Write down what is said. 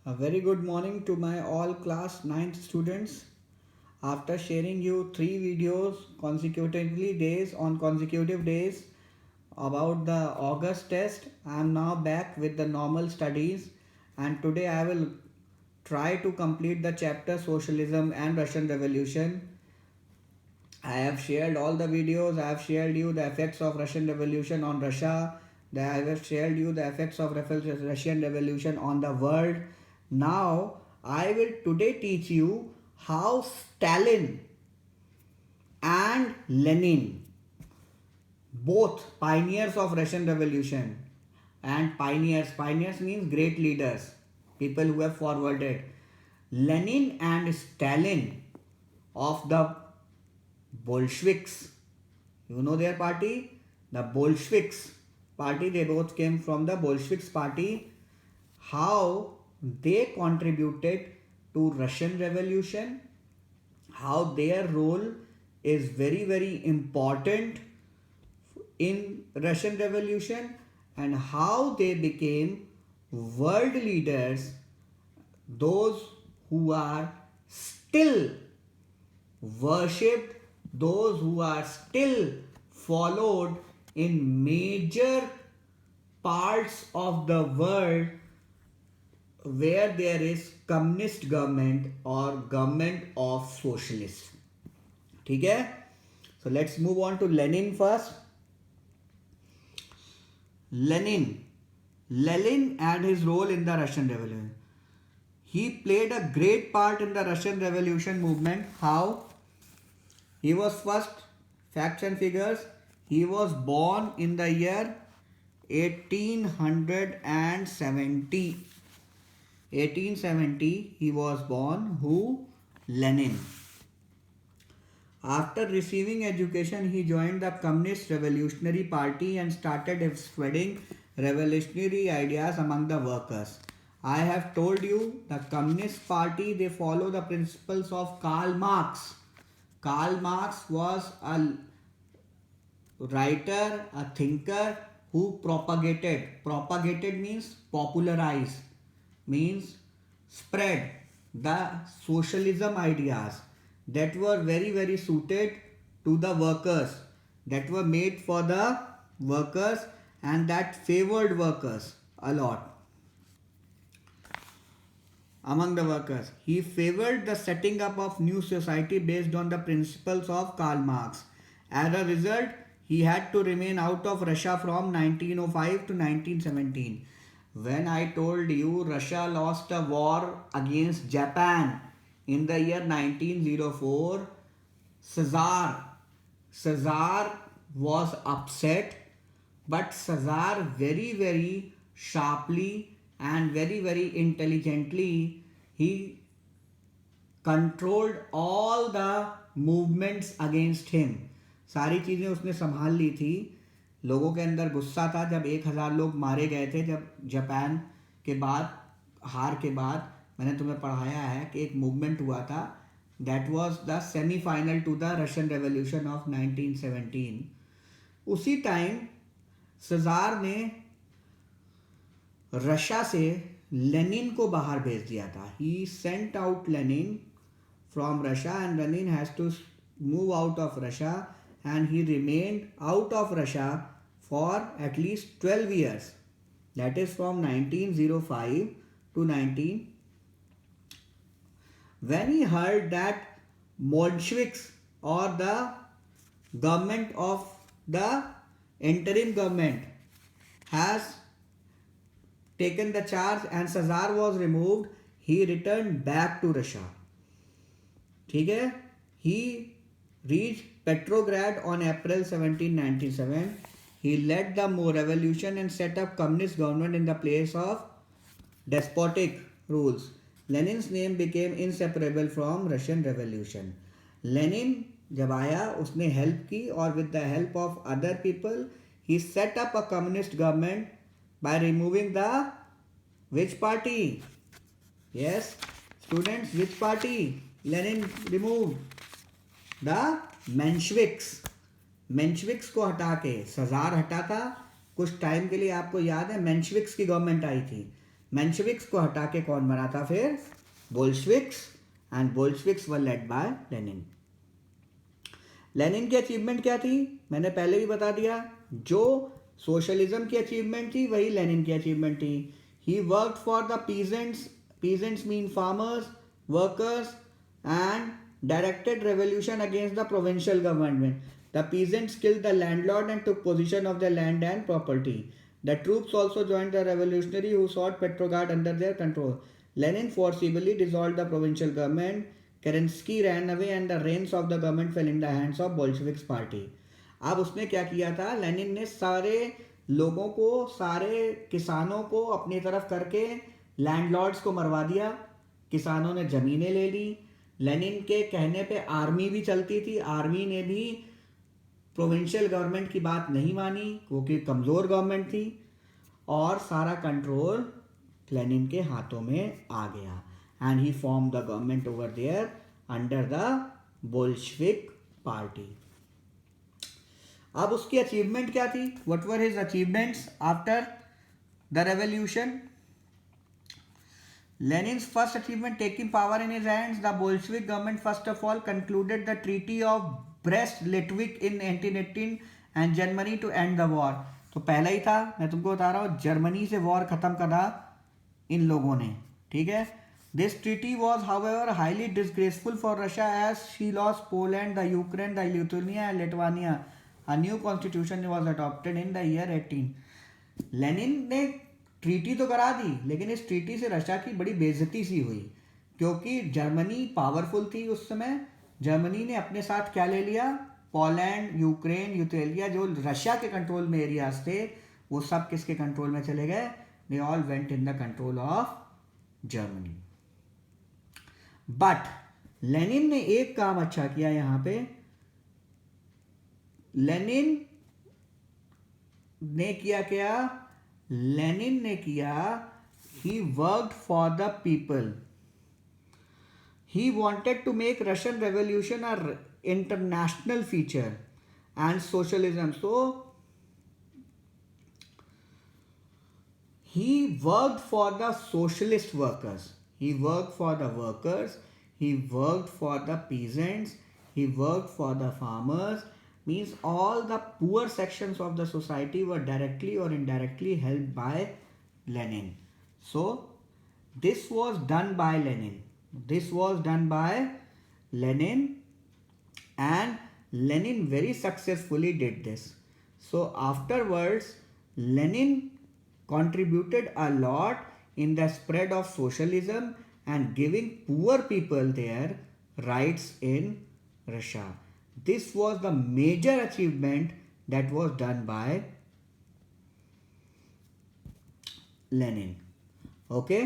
A very good morning to my all class 9th students. After sharing you 3 videos consecutive days about the August test, I am now back with the normal studies, and today I will try to complete the chapter Socialism and Russian Revolution. I have shared all the videos. I have shared you the effects of Russian Revolution on Russia. I have shared you the effects of Russian Revolution on the world. Now I will today teach you how Stalin and Lenin, both pioneers of Russian Revolution, and pioneers means great leaders, people who have forwarded. Lenin and Stalin of the Bolsheviks. You know their party? The Bolsheviks party. They both came from the Bolsheviks party. How they contributed to Russian Revolution. How their role is very important in Russian Revolution, and how they became world leaders. Those who are still worshipped, those who are still followed in major parts of the world where there is communist government or government of socialists. ठीक है? So let's move on to Lenin first. Lenin and his role in the Russian Revolution. He played a great part in the Russian Revolution movement. How? He was first, facts and figures, he was born in the year 1870. 1870 he was born. Who? Lenin. After receiving education, he joined the Communist Revolutionary Party and started spreading revolutionary ideas among the workers. I have told you the Communist Party, they follow the principles of Karl Marx. Karl Marx was a writer, a thinker who propagated means popularize, means spread the socialism ideas that were very suited to the workers, that were made for the workers and that favored workers a lot. Among the workers, he favored the setting up of new society based on the principles of Karl Marx. As a result, he had to remain out of Russia from 1905 to 1917. When I told you Russia lost a war against Japan in the year 1904, Caesar was upset, but Caesar very sharply and very intelligently, he controlled all the movements against him. सारी चीज़ें उसने संभाल ली थी. लोगों के अंदर गुस्सा था जब 1000 लोग मारे गए थे, जब जापान के बाद, हार के बाद. मैंने तुम्हें पढ़ाया है कि एक मूवमेंट हुआ था, that was the semifinal to the Russian revolution of 1917. उसी टाइम सजार ने रशिया से लेनिन को बाहर भेज दिया था. He sent out Lenin from Russia and Lenin has to move out of Russia, and he remained out of Russia for at least 12 years. That is from 1905 to 19. When he heard that Bolsheviks or the government of the interim government has taken the charge and Caesar was removed, he returned back to Russia. ठीक है? He reached Petrograd on April 17, 1997. He led the revolution and set up communist government in the place of despotic rules. Lenin's name became inseparable from Russian Revolution. Lenin जब आया उसने help की, और with the help of other people he set up a communist government by removing the which party? Yes, students, which party Lenin removed? The मेंशविक्स को हटा के. सजार हटा था कुछ टाइम के लिए, आपको याद है मेंशविक्स की गवर्नमेंट आई थी. मेंशेविक्स को हटा के कौन बना था फिर? Bolsheviks, and Bolsheviks were led by Lenin. Lenin की अचीवमेंट क्या थी? मैंने पहले भी बता दिया, जो सोशलिज्म की अचीवमेंट थी वही लेनिन की अचीवमेंट थी। He worked for the peasants, peasants mean farmers, workers, and directed revolution against the provincial government. The peasants killed the landlord and took possession of their land and property. The troops also joined the revolutionary who sought Petrograd under their control. Lenin forcibly dissolved the provincial government. Kerensky ran away and the reins of the government fell in the hands of Bolsheviks party. अब उसने क्या किया था? Lenin ने सारे लोगों को, सारे किसानों को अपनी तरफ करके लैंडलॉर्ड्स को मरवा दिया। किसानों ने जमीनें ले ली। लेनिन के कहने पे आर्मी भी चलती थी, आर्मी ने भी प्रोविंशियल गवर्नमेंट की बात नहीं मानी क्योंकि कमज़ोर गवर्नमेंट थी, और सारा कंट्रोल लेनिन के हाथों में आ गया। And he form the government over there under the Bolshevik party. अब उसकी अचीवमेंट क्या थी? What were his achievements after the revolution? Lenin's first achievement, taking power in his hands, the Bolshevik government first of all concluded the Treaty of Brest-Litovsk in 1818 and Germany to end the war. तो पहला ही था, मैं तुमको बता रहा हूँ, Germany से war खत्म करा इन लोगों ने, ठीक है। This treaty was, however, highly disgraceful for Russia as she lost Poland, the Ukraine, the Lithuania and Lithuania. A new constitution was adopted in the year 18. Lenin ने ट्रीटी तो करा दी, लेकिन इस ट्रीटी से रशिया की बड़ी बेइज्जती सी हुई, क्योंकि जर्मनी पावरफुल थी उस समय। जर्मनी ने अपने साथ क्या ले लिया? पोलैंड, यूक्रेन, यूथेलिया, जो रशिया के कंट्रोल में एरियाज थे, वो सब किसके कंट्रोल में चले गए? They all went in the control of Germany. But Lenin ने एक काम अच्छा किया यहां पे। लेनिन ने किया क्या? लेनिन ने किया, he worked for the people. He wanted to make Russian revolution a international feature and socialism. So he worked for the socialist workers. He worked for the workers. He worked for the peasants. He worked for the farmers. Means all the poor sections of the society were directly or indirectly helped by Lenin. So this was done by Lenin. This was done by Lenin, and Lenin very successfully did this. So afterwards, Lenin contributed a lot in the spread of socialism and giving poor people their rights in Russia. This was the major achievement that was done by Lenin. Okay.